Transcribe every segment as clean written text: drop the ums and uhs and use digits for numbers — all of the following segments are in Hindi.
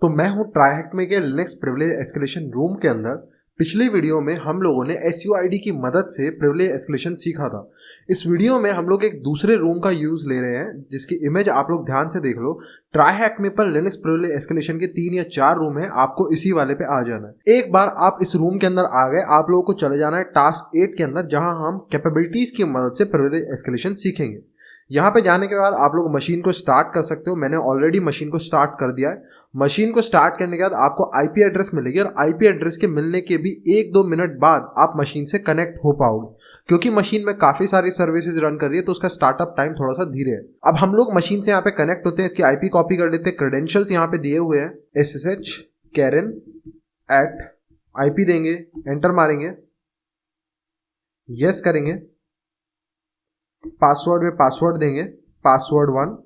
तो मैं हूं ट्राईहैक में के लिनक्स प्रिविलेज एस्केलेशन रूम के अंदर। पिछली वीडियो में हम लोगों ने SUID की मदद से प्रिविलेज एस्केलेशन सीखा था। इस वीडियो में हम लोग एक दूसरे रूम का यूज ले रहे हैं जिसकी इमेज आप लोग ध्यान से देख लो। ट्राईहैक में पर लिनक्स प्रिविलेज एस्केलेशन के 3 या 4 रूम है, आपको इसी वाले पे आ जाना है। एक बार आप इस रूम के अंदर आ गए, आप लोगों को चले जाना है टास्क 8 के अंदर, जहां हम कैपेबिलिटीज की मदद से प्रिविलेज एस्केलेशन सीखेंगे। यहाँ पे जाने के बाद आप लोग मशीन को स्टार्ट कर सकते हो। मैंने ऑलरेडी मशीन को स्टार्ट कर दिया है। मशीन को स्टार्ट करने के बाद आपको IP एड्रेस मिलेगी और IP एड्रेस के मिलने के भी 1-2 मिनट बाद आप मशीन से कनेक्ट हो पाओगे, क्योंकि मशीन में काफ़ी सारी सर्विसेज रन कर रही है तो उसका स्टार्टअप टाइम थोड़ा सा धीरे है। अब हम लोग मशीन से यहाँ पे कनेक्ट होते हैं, इसकी IP कॉपी कर लेते हैं। क्रेडेंशियल्स यहाँ पे दिए हुए हैं, SSH Karen @ IP देंगे, एंटर मारेंगे, यस करेंगे, पासवर्ड में पासवर्ड देंगे, पासवर्ड 1।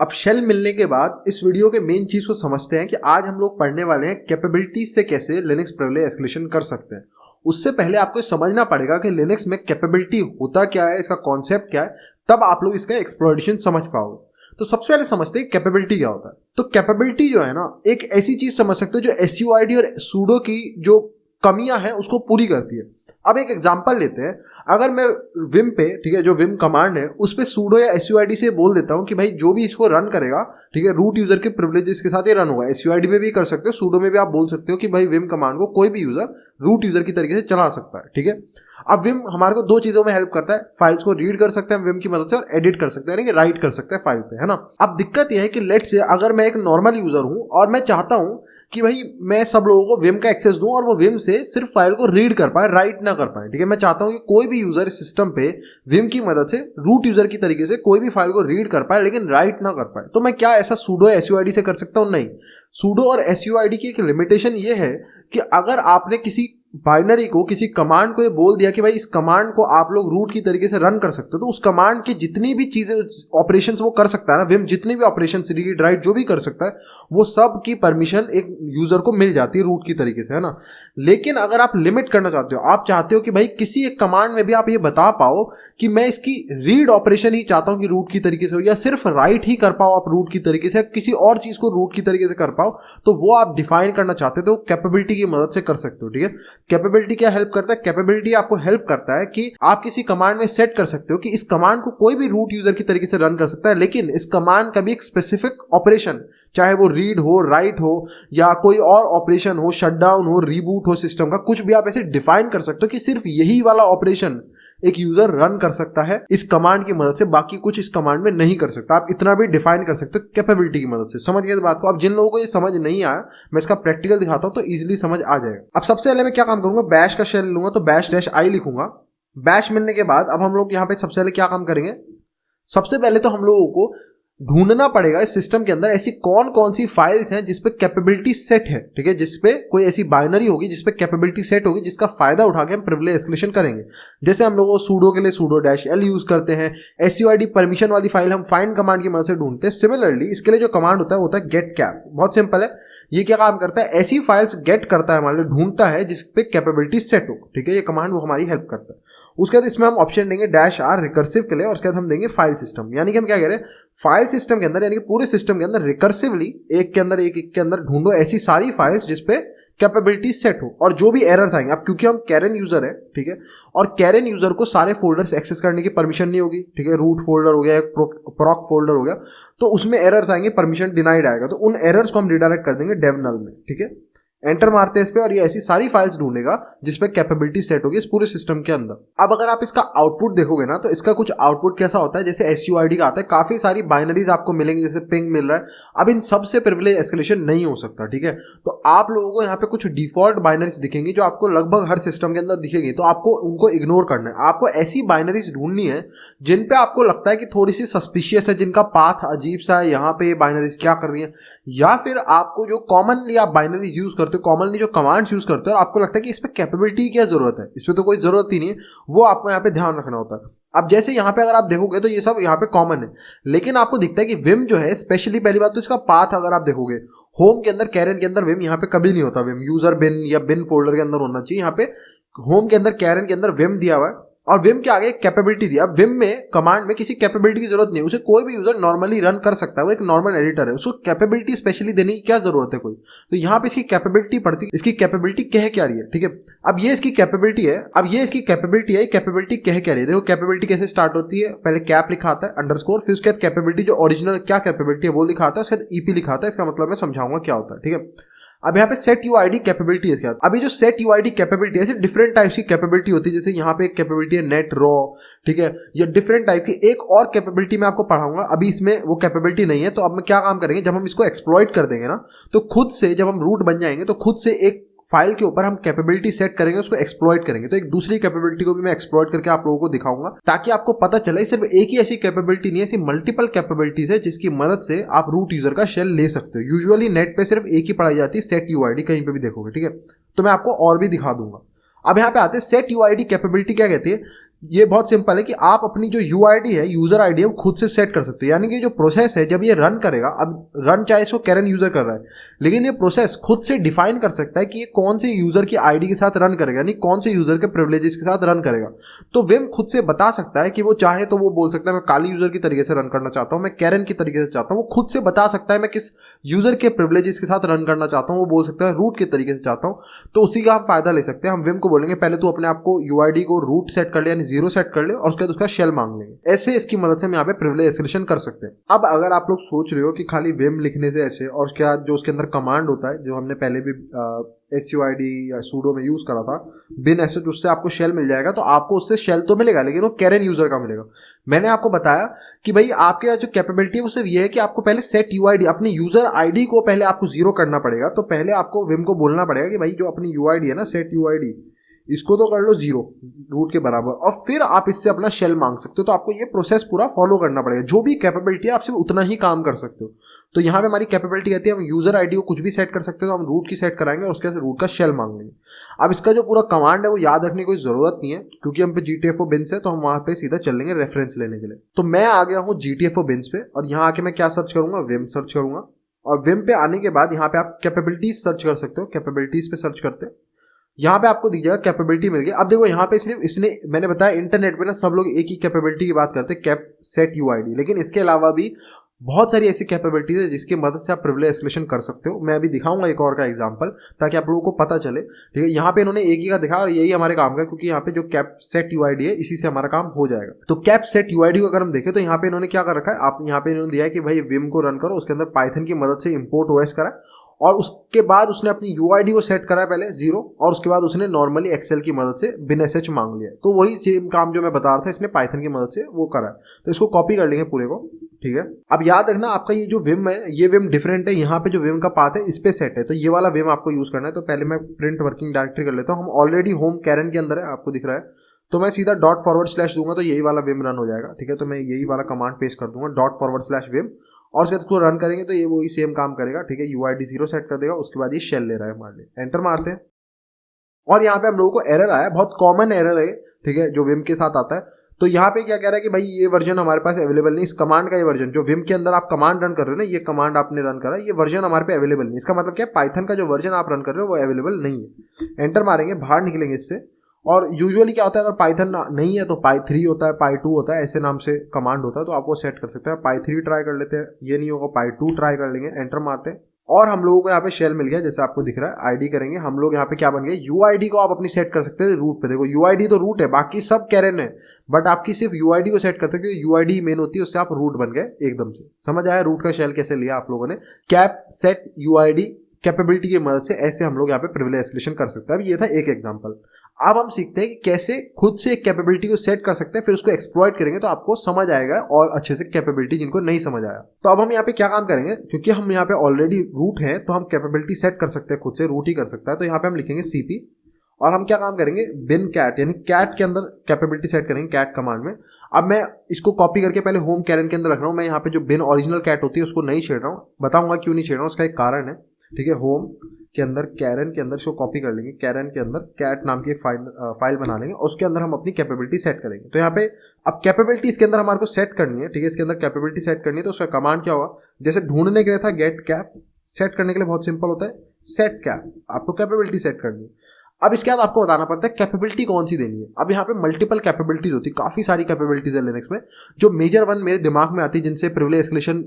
अब शेल मिलने के बाद इस वीडियो के मेन चीज को समझते हैं कि आज हम लोग पढ़ने वाले हैं कैपेबिलिटीज से कैसे लिनक्स प्रिविलेज एस्केलेशन कर सकते हैं। उससे पहले आपको समझना पड़ेगा कि लिनक्स में कैपेबिलिटी होता क्या है, इसका कॉन्सेप्ट क्या है, तब आप लोग इसका एक्सप्लॉरेशन समझ पाओगे। तो सबसे पहले समझते हैं कैपेबिलिटी क्या होता है। तो कैपेबिलिटी जो है ना, एक ऐसी चीज समझ सकते हो जो SUID और सूडो की जो कमियां हैं उसको पूरी करती है। अब एक एग्जांपल लेते हैं। अगर मैं विम पे, ठीक है, जो विम कमांड है उस पे सूडो या SUID से बोल देता हूं कि भाई जो भी इसको रन करेगा, ठीक है, रूट यूजर के प्रिविलेजेस के साथ ये रन होगा। SUID में भी कर सकते हो, सूडो में भी आप बोल सकते हो कि भाई विम कमांड को कोई भी यूजर रूट यूजर की तरीके से चला सकता है। ठीक है, अब विम हमारे को 2 चीजों में हेल्प करता है। फाइल्स को रीड कर सकते हैं विम की मदद से और एडिट कर सकते हैं, यानी कि राइट कर सकते हैं फाइल पे, है ना। अब दिक्कत यह है कि लेट से अगर मैं एक नॉर्मल यूजर हूं और मैं चाहता हूं कि भाई मैं सब लोगों को विम का एक्सेस दूं और वो विम से सिर्फ फाइल को रीड कर पाए, राइट ना कर पाए। ठीक है, मैं चाहता हूं कि कोई भी यूजर इस सिस्टम पे विम की मदद से रूट यूजर की तरीके से कोई भी फाइल को रीड कर पाए लेकिन राइट ना कर पाए। तो मैं क्या ऐसा सूडो SUID से कर सकता हूं? नहीं। सूडो और SUID की एक लिमिटेशन ये है कि अगर आपने किसी बाइनरी को, किसी कमांड को ये बोल दिया कि भाई इस कमांड को आप लोग रूट की तरीके से रन कर सकते हो, तो उस कमांड की जितनी भी चीजें, ऑपरेशंस वो कर सकता है ना, विम जितनी भी ऑपरेशंस, रीड राइट जो भी कर सकता है, वो सब की परमिशन एक यूजर को मिल जाती है रूट की तरीके से, है ना। लेकिन अगर आप लिमिट करना चाहते हो, आप चाहते हो कि भाई किसी एक कमांड में भी आप ये बता पाओ कि मैं इसकी रीड ऑपरेशन ही चाहता हूं कि रूट की तरीके से हो, या सिर्फ राइट ही कर पाओ आप रूट की तरीके से, किसी और चीज को रूट की तरीके से कर पाओ, तो वो आप डिफाइन करना चाहते हो तो कैपेबिलिटी की मदद से कर सकते हो। ठीक है, कैपेबिलिटी क्या हेल्प करता है? कैपेबिलिटी आपको हेल्प करता है कि आप किसी कमांड में सेट कर सकते हो कि इस कमांड को कोई भी रूट यूजर की तरीके से रन कर सकता है, लेकिन इस कमांड का भी एक स्पेसिफिक ऑपरेशन, चाहे वो रीड हो, राइट हो, या कोई और ऑपरेशन हो, शटडाउन हो, रीबूट हो सिस्टम का, कुछ भी आप ऐसे डिफाइन कर सकते हो कि सिर्फ यही वाला ऑपरेशन एक यूजर रन कर सकता है इस कमांड की मदद से, बाकी कुछ इस कमांड में नहीं कर सकता। आप इतना भी डिफाइन कर सकते हो कैपेबिलिटी की मदद से। समझ गए इस बात को? अब जिन लोगों को ये समझ नहीं आया, मैं इसका प्रैक्टिकल दिखाता हूं तो इजीली समझ आ जाएगा। अब सबसे पहले मैं क्या काम करूंगा, बैश का शेल लूंगा, तो बैश-i लिखूंगा। बैश मिलने के बाद अब हम लोग यहाँ पे सबसे पहले क्या काम करेंगे, सबसे पहले तो हम लोगों को ढूंढना पड़ेगा इस सिस्टम के अंदर ऐसी कौन कौन सी फाइल्स हैं जिसपे कैपेबिलिटी सेट है। ठीक है, जिसपे कोई ऐसी बाइनरी होगी जिसपे कैपेबिलिटी सेट होगी, जिसका फायदा उठा के हम प्रिविलेज एस्केलेशन करेंगे। जैसे हम लोगों सूडो के लिए सूडो -l यूज करते हैं, SUID परमिशन वाली फाइल हम फाइंड कमांड की मदद से ढूंढते हैं। सिमिलरली इसके लिए जो कमांड होता है वो होता है गेट कैप। बहुत सिंपल है, ये क्या काम करता है, ऐसी फाइल्स गेट करता है, हमारे लिए ढूंढता है जिसपे कैपेबिलिटी सेट हो। ठीक है, ये कमांड वो हमारी हेल्प करता है। उसके बाद इसमें हम ऑप्शन देंगे -r रिकर्सिव के लिए, और उसके बाद हम देंगे फाइल सिस्टम। यानी कि हम क्या कह रहे हैं, फाइल सिस्टम के अंदर, यानी कि पूरे सिस्टम के अंदर रिकर्सिवली एक के अंदर एक के अंदर ढूंढो ऐसी सारी फाइल्स जिसपे कैपेबिलिटी सेट हो, और जो भी एरर्स आएंगे, अब क्योंकि हम कैरन यूजर है, ठीक है, और कैरन यूजर को सारे फोल्डर्स एक्सेस करने की परमिशन नहीं होगी। ठीक है, रूट फोल्डर हो गया, प्रॉक फोल्डर हो गया, तो उसमें एरर्स आएंगे, परमिशन डिनाइड आएगा, तो उन एरर्स को हम रिडायरेक्ट कर देंगे डेव नल में। ठीक है, एंटर मारते हैं इस पे और ये ऐसी सारी फाइल्स ढूंढेगा जिसपे कैपेबिलिटी सेट होगी इस पूरे सिस्टम के अंदर। अब अगर आप इसका आउटपुट देखोगे ना, तो इसका कुछ आउटपुट कैसा होता है, जैसे SUID का आता है, काफी सारी बाइनरीज आपको मिलेंगी, जैसे पिंग मिल रहा है। अब इन सब से प्रिविलेज एस्केलेशन नहीं हो सकता। ठीक है, तो आप लोगों को यहाँ पे कुछ डिफॉल्ट बाइनरीज दिखेंगी जो आपको लगभग हर सिस्टम के अंदर दिखेगी, तो आपको उनको इग्नोर करना है। आपको ऐसी बाइनरीज ढूंढनी है जिन पे आपको लगता है कि थोड़ी सी सस्पिशियस है, जिनका पाथ अजीब सा है, यहाँ पे ये बाइनरीज क्या कर रही है, या फिर आपको जो कॉमनली आप बाइनरीज यूज करते हो, कॉमनली जो कमांड्स यूज करते हो, और आपको लगता है कि इस पे कैपेबिलिटी की क्या जरूरत है, इस पे तो कोई जरूरत ही नहीं है, वो आपको यहाँ पे ध्यान रखना होता है। अब जैसे यहाँ पे अगर आप देखोगे तो ये सब यहाँ पे कॉमन है, लेकिन आपको दिखता है कि विम जो है, स्पेशली पहली बात तो इसका पाथ अगर आप देखोगे, होम के अंदर, कैरन के अंदर विम यहाँ पे कभी नहीं होता। विम यूजर बिन या बिन फोल्डर के अंदर होना चाहिए। यहाँ पे होम के अंदर, कैरन के अंदर विम दिया हुआ है, और विम के आगे कैपेबिलिटी दी। अब विम में कमांड में किसी कैपेबिलिटी की जरूरत नहीं है, उसे कोई भी यूजर नॉर्मली रन कर सकता है, वो एक नॉर्मल एडिटर है, उसको कैपेबिलिटी स्पेशली देने की क्या जरूरत है कोई। तो यहाँ पे इसकी कैपेबिलिटी पड़ती है, इसकी कैपेबिलिटी कह क्या रही है, ठीक है। अब ये इसकी कैपेबिलिटी है, कैपेबिलिटी कह क्या रही है। देखो कैपेबिलिटी कैसे स्टार्ट होती है, पहले कैप लिखा आता है अंडरस्कोर, फिर उसके बाद कैपेबिलिटी जो ओरिजिनल क्या कैपेबिलिटी है वो लिखा आता है, उसके बाद ईपी लिखा आता है। इसका मतलब मैं समझाऊंगा क्या होता है, ठीक है। अब यहाँ पे सेट यूआईडी कैपेबिलिटी है इसके बाद। अभी जो सेट यूआईडी कैपेबिलिटी है, डिफरेंट टाइप्स की कैपेबिलिटी होती है, जैसे यहाँ पे एक कैपेबिलिटी है नेट रॉ, ठीक है, या डिफरेंट टाइप की एक और कैपेबिलिटी मैं आपको पढ़ाऊंगा। अभी इसमें वो कैपेबिलिटी नहीं है, तो अब मैं क्या काम करेंगे, जब हम इसको एक्सप्लॉइट कर देंगे ना, तो खुद से जब हम रूट बन जाएंगे तो खुद से एक फाइल के ऊपर हम कैपेबिलिटी सेट करेंगे, उसको एक्सप्लॉइट करेंगे। तो एक दूसरी कैपेबिलिटी को भी मैं एक्सप्लॉइट करके आप लोगों को दिखाऊंगा, ताकि आपको पता चले सिर्फ एक ही ऐसी कैपेबिलिटी नहीं है, ऐसी मल्टीपल कैपेबिलिटीज है जिसकी मदद से आप रूट यूजर का शेल ले सकते हो। यूजुअली नेट पे सिर्फ एक ही पढ़ाई जाती है, सेट यूआईडी, कहीं पे भी देखोगे, ठीक है। तो मैं आपको और भी दिखा दूंगा। अब यहाँ पे आते हैं सेट यूआईडी कैपेबिलिटी क्या कहती है। ये बहुत सिंपल है कि आप अपनी जो यूआईडी है, यूजर आईडी है, वो खुद से सेट कर सकते हो। यानी कि जो प्रोसेस है जब ये रन करेगा, अब रन चाहे इसको कैरन यूजर कर रहा है, लेकिन ये प्रोसेस खुद से डिफाइन कर सकता है कि ये कौन से यूजर की आईडी के साथ रन करेगा, यानी कौन से यूजर के प्रिविलेजेस के साथ रन करेगा। तो विम खुद से बता सकता है कि वो चाहे तो वो बोल सकता है मैं काली यूजर की तरीके से रन करना चाहता हूँ, मैं कैरन की तरीके से चाहता हूँ। वो खुद से बता सकता है मैं किस यूजर के प्रिविलेजेस के साथ रन करना चाहता हूँ, वो बोल सकता है रूट के तरीके से चाहता हूँ। तो उसी का हम फायदा ले सकते हैं। हम विम को बोलेंगे पहले तू अपने आप को यूआईडी को रूट सेट कर ले, यानी 0 सेट कर ले, और उसके बाद उसका शेल मांग लेंगे। ऐसे इसकी मदद से हम यहाँ पे प्रिविलेज एस्केलेशन कर सकते हैं। अब अगर आप लोग सोच रहे हो कि खाली विम लिखने से ऐसे, और उसके बाद जो उसके अंदर कमांड होता है जो हमने पहले भी suid या sudo में यूज करा था, bin sh, उससे आपको शेल मिल जाएगा, तो आपको उससे शेल तो मिलेगा लेकिन वो कैरन यूजर का मिलेगा। मैंने आपको बताया कि भाई आपके यहाँ जो कैपेबिलिटी है वो सिर्फ ये है कि आपको पहले सेट यूआईडी, अपनी यूजर आईडी को पहले आपको 0 करना पड़ेगा। तो पहले आपको विम को बोलना पड़ेगा कि भाई जो अपनी यूआईडी है ना, सेट यूआईडी, इसको तो कर लो 0 रूट के बराबर, और फिर आप इससे अपना शेल मांग सकते हो। तो आपको ये प्रोसेस पूरा फॉलो करना पड़ेगा। जो भी कैपेबिलिटी है आप सिर्फ उतना ही काम कर सकते हो। तो यहाँ पे हमारी कैपेबिलिटी कहती है हम यूजर आईडी को कुछ भी सेट कर सकते हो, तो हम रूट की सेट कराएंगे और उसके बाद रूट का शेल मांग लेंगे। अब इसका जो पूरा कमांड है वो याद रखने की कोई जरूरत नहीं है, क्योंकि हम पे GTFO बिन्स है, तो हम वहां पे सीधा चल लेंगे रेफरेंस लेने के लिए। तो मैं आ गया हूँ GTFO बिन्स पे, और यहाँ आके मैं क्या सर्च करूंगा, विम सर्च करूंगा। और विम पे आने के बाद यहाँ पे आप कैपेबिलिटीज सर्च कर सकते हो। कैपेबिलिटीज पे सर्च करते हैं, यहाँ पे आपको दी जाएगा कैपेबिलिटी मिल गई। अब देखो यहाँ पे सिर्फ इसने, मैंने बताया इंटरनेट पे ना सब लोग एक ही कैपेबिलिटी की बात करते हैं, कैप सेट यूआईडी, लेकिन इसके अलावा भी बहुत सारी ऐसी कैपेबिलिटीज है जिसकी मदद से आप प्रिविलेज एस्केलेशन कर सकते हो। मैं अभी दिखाऊंगा एक और का एग्जांपल, ताकि आप लोगों को पता चले, ठीक है। यहाँ पे इन्होंने एक ही का दिखा, और यही हमारे काम का, क्योंकि यहाँ पे जो कैप सेट यूआईडी है इसी से हमारा काम हो जाएगा। तो कैप सेट यूआईडी को अगर हम देखें तो यहाँ पे इन्होंने क्या कर रखा है, आप यहाँ पे इन्होंने दिया है कि भाई विम को रन करो, उसके अंदर पाइथन की मदद से इम्पोर्ट ओएस करा, और उसके बाद उसने अपनी यूआईडी को सेट करा पहले 0, और उसके बाद उसने नॉर्मली एक्सेल की मदद से bin sh मांग लिया। तो वही सेम काम जो मैं बता रहा था इसने पाइथन की मदद से वो करा है। तो इसको कॉपी कर लेंगे पूरे को, ठीक है। अब याद रखना आपका ये जो विम है, ये विम डिफरेंट है। यहाँ पे जो विम का पाथ है इस पे सेट है, तो ये वाला विम आपको यूज करना है। तो पहले मैं प्रिंट वर्किंग डायरेक्टरी कर लेता हूँ। हम ऑलरेडी होम कैरन के अंदर है, आपको दिख रहा है, तो मैं सीधा .// दूंगा तो यही वाला विम रन हो जाएगा, ठीक है। तो मैं यही वाला कमांड पेस्ट कर दूंगा .//vim, और उसके बाद इसको रन करेंगे तो ये वही सेम काम करेगा, ठीक है। यूआईडी 0 सेट कर देगा, उसके बाद ये शेल ले रहा है हमारे लिए। एंटर मारते हैं, और यहाँ पे हम लोगों को एरर आया, बहुत कॉमन एरर है, ठीक है, जो विम के साथ आता है। तो यहाँ पे क्या कह रहा है कि भाई ये वर्जन हमारे पास अवेलेबल नहीं, इस कमांड का ये वर्जन जो विम के अंदर आप कमांड रन कर रहे हो ना, ये कमांड आपने रन करा, ये वर्जन हमारे पे अवेलेबल नहीं। इसका मतलब क्या है, पाइथन का जो वर्जन आप रन कर रहे हो वो अवेलेबल नहीं है। एंटर मारेंगे, बाहर निकलेंगे इससे, और यूजुअली क्या होता है, अगर पाइथन नहीं है तो पाई3 होता है, पाई2 होता है, ऐसे नाम से कमांड होता है, तो आप वो सेट कर सकते हैं। पाई3 ट्राई कर लेते हैं, ये नहीं होगा पाई2 ट्राई कर लेंगे। एंटर मारते हैं, और हम लोगों को यहाँ पे शेल मिल गया, जैसे आपको दिख रहा है। आईडी करेंगे हम लोग, यहाँ पे क्या बन गया, यूआईडी को आप अपनी सेट कर सकते हैं रूट पे। देखो यूआईडी तो रूट है, बाकी सब कैरन है, बट आपकी सिर्फ यूआईडी को सेट कर सकते हैं। यूआईडी मेन होती है, उससे आप रूट बन गए एकदम से। समझ आया रूट का शेल कैसे लिया आप लोगों ने। कैप सेट यूआईडी कैपेबिलिटी की मदद से ऐसे हम लोग यहाँ पे प्रिविलेज एस्केलेशन कर सकते हैं। अब ये था एक एग्जांपल। अब हम सीखते हैं कि कैसे खुद से एक कैपेबिलिटी को सेट कर सकते हैं, फिर उसको एक्सप्लॉइट करेंगे तो आपको समझ आएगा, और अच्छे से कैपेबिलिटी जिनको नहीं समझ आया। तो अब हम यहाँ पे क्या काम करेंगे, क्योंकि हम यहाँ पे ऑलरेडी रूट है तो हम कैपेबिलिटी सेट कर सकते हैं, खुद से रूट ही कर सकता है। तो यहाँ पे हम लिखेंगे cp, और हम क्या काम करेंगे, bin cat, यानी कैट के अंदर कैपेबिलिटी सेट करेंगे कैट कमांड में। अब मैं इसको कॉपी करके पहले होम कैरन के अंदर रख रहा हूँ। मैं यहाँ पे जो bin ओरिजिनल कैट होती है उसको नहीं छेड़ रहा हूँ, बताऊंगा क्यों नहीं छेड़ रहा हूँ, उसका एक कारण है, ठीक है। होम के अंदर कैरन के अंदर इसको कॉपी कर लेंगे, कैरन के अंदर कैट नाम की एक फाइल बना लेंगे, और उसके अंदर हम अपनी कैपेबिलिटी सेट करेंगे। तो यहाँ पे अब कैपेबिलिटी इसके अंदर हमारे को सेट करनी है, ठीक है। इसके अंदर कैपेबिलिटी सेट करनी है, तो उसका कमांड क्या होगा, जैसे ढूंढने के लिए था गेट कैप, सेट करने के लिए बहुत सिंपल होता है सेट कैप, आपको कैपेबिलिटी सेट करनी है। अब इसके बाद आपको बताना पड़ता है कैपेबिलिटी कौन सी देनी है। अब यहाँ पे मल्टीपल कैपेबिलिटीज होती है, काफ़ी सारी कैपेबिलिटीज है लिनक्स में। जो मेजर वन मेरे दिमाग में आती है जिनसे प्रिविलेज एस्केलेशन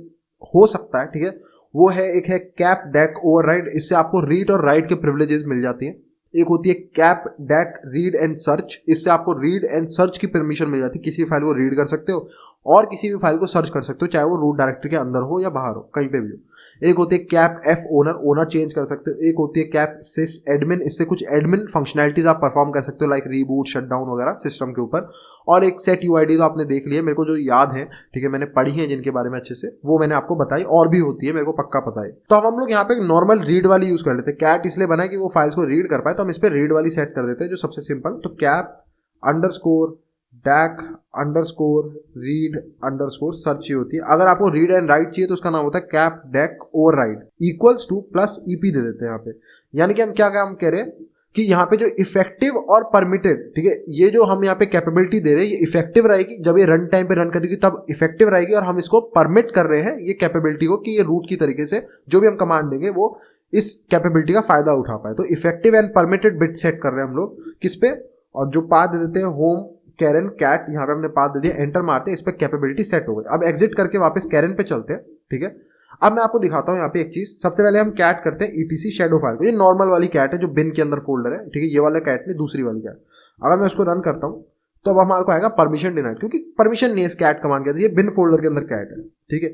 हो सकता है, ठीक है, वो है, एक है कैप डेक ओवरराइड, इससे आपको रीड और राइट के प्रिविलेजेस मिल जाती हैं। एक होती है cap deck read and search, इससे आपको रीड एंड सर्च की परमिशन मिल जाती है, किसी भी फाइल को रीड कर सकते हो और किसी भी फाइल को सर्च कर सकते हो, चाहे वो रूट डायरेक्टरी के अंदर हो या बाहर हो, कहीं पे भी हो। एक होती है cap F owner, owner change कर सकते हो। एक होती है कैप सिस एडमिन, इससे कुछ एडमिन फंक्शनैलिटीज आप परफॉर्म कर सकते हो, लाइक रीबूट, शटडाउन वगैरह सिस्टम के ऊपर। और एक सेट यूआईडी तो आपने देख लिया, मेरे को जो याद है, ठीक है, मैंने पढ़ी है जिनके बारे में अच्छे से, वो मैंने आपको बताई, और भी होती है मेरे को पक्का पता है। तो हम लोग यहाँ पे नॉर्मल रीड वाली यूज कर लेते हैं। कैट इसलिए बना है कि वो फाइल्स को रीड कर पाए, तो हम इस पर रीड वाली सेट कर देते हैं, जो सबसे सिंपल। तो cap underscore deck underscore read underscore search ही होती है। अगर आपको रीड एंड राइट चाहिए तो उसका नाम होता है cap deck override equals to plus EP दे देते हैं यहाँ पे। यानी कि हम क्या काम कह रहे हैं कि यहाँ पे जो इफेक्टिव और परमिटेड, ठीक है, ये जो हम यहाँ पे कैपेबिलिटी दे रहे हैं, ये इफेक्टिव रहेगी जब ये रन टाइम पे रन करेगी तब इफेक्टिव रहेगी, और हम इसको परमिट कर रहे हैं ये कैपेबिलिटी को कि ये रूट की तरीके से जो भी हम कमांड देंगे वो इस कैपेबिलिटी का फायदा उठा पाए। तो effective and permitted bit set कर रहे हैं हम लोग किस पे, और जो पाथ दे देते हैं होम कैरन कैट, यहाँ पे हमने पाथ दे दिया, एंटर मारते हैं, इस पे कैपेबिलिटी सेट हो गई। अब एग्जिट करके वापस कैरन पे चलते हैं, ठीक है। अब मैं आपको दिखाता हूँ यहाँ पे एक चीज। सबसे पहले हम कैट करते हैं etc शेडो फाइल को, ये नॉर्मल वाली कैट है जो बिन के अंदर फोल्डर है, ठीक है, ये वाला कैट नहीं, दूसरी वाली कैट। अगर मैं उसको रन करता हूँ तो अब हमारे को आएगा परमिशन डिनाइड, क्योंकि परमिशन नहीं है इस कैट कमांड के, ये बिन फोल्डर के अंदर कैट है, ठीक है।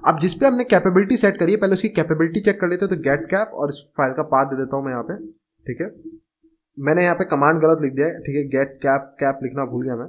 अब जिस पे हमने कैपेबिलिटी सेट करी है, पहले उसकी कैपेबिलिटी चेक कर लेते हैं। तो गेट कैप, और इस फाइल का पाथ दे देता हूँ मैं यहाँ पे, ठीक है। मैंने यहाँ पे कमांड गलत लिख दिया है, ठीक है, गेट कैप, कैप लिखना भूल गया मैं।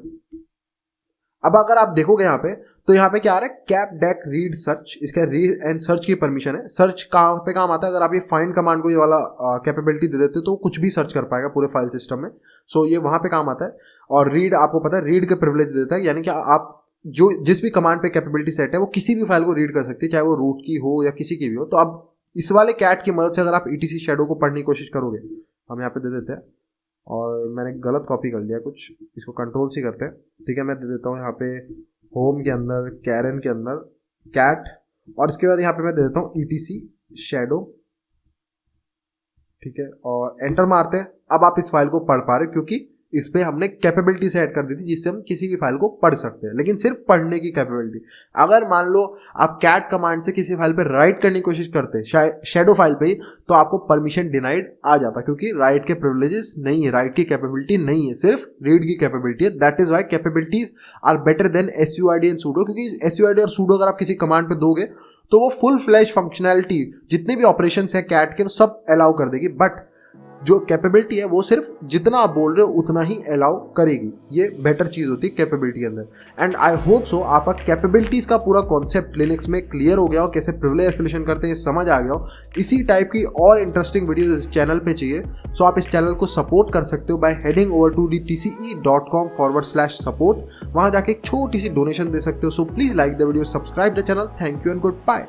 अब अगर आप देखोगे यहाँ पे तो यहाँ पे क्या आ रहा है, कैप डेक रीड सर्च, इसका रीड एंड सर्च की परमिशन है। सर्च कहाँ पे काम आता है, अगर आप ये फाइंड कमांड को ये वाला कैपेबिलिटी दे देते हो तो कुछ भी सर्च कर पाएगा पूरे फाइल सिस्टम में, सो ये वहाँ पे काम आता है। और रीड आपको पता है रीड के प्रिविलेज देता है, यानी कि आप जो जिस भी कमांड पे कैपेबिलिटी सेट है वो किसी भी फाइल को रीड कर सकती है, चाहे वो रूट की हो या किसी की भी हो। तो अब इस वाले कैट की मदद से अगर आप etc शेडो को पढ़ने की कोशिश करोगे, हम यहाँ पे दे देते हैं, और मैंने गलत कॉपी कर लिया कुछ, इसको कंट्रोल सी करते हैं, ठीक है। मैं दे देता हूँ यहाँ पे होम के अंदर कैरन के अंदर कैट, और इसके बाद यहाँ पे मैं दे देता हूँ etc शेडो, ठीक है, और एंटर मारते हैं। अब आप इस फाइल को पढ़ पा रहे हो क्योंकि इस पे हमने कैपेबिलिटी सेट कर दी थी जिससे हम किसी भी फाइल को पढ़ सकते हैं, लेकिन सिर्फ पढ़ने की कैपेबिलिटी। अगर मान लो आप कैट कमांड से किसी फाइल पे राइट करने की कोशिश करते शेडो फाइल पे ही, तो आपको परमिशन डिनाइड आ जाता, क्योंकि राइट के प्रिविलेजेस नहीं है, राइट की कैपेबिलिटी नहीं है, सिर्फ रीड की कैपेबिलिटी है। That is why capabilities are better than SUID and sudo, क्योंकि SUID और सूडो अगर आप किसी कमांड पे दोगे तो वो फुल फ्लैश फंक्शनैलिटी जितने भी ऑपरेशन है कैट के वो सब अलाउ कर देगी, बट जो कैपेबिलिटी है वो सिर्फ जितना आप बोल रहे हो उतना ही अलाउ करेगी। ये बेटर चीज़ होती है कैपेबिलिटी के अंदर। एंड आई होप सो आपका कैपेबिलिटीज़ का पूरा कॉन्सेप्ट लिनक्स में क्लियर हो गया हो, कैसे प्रिविलेज एस्केलेशन करते हैं समझ आ गया हो। इसी टाइप की और इंटरेस्टिंग वीडियोस इस चैनल पे चाहिए, सो आप इस चैनल को सपोर्ट कर सकते हो bye heading over to tce.com/support। वहाँ जाके एक छोटी सी डोनेशन दे सकते हो। So please like the video, subscribe the channel. Thank you and good bye.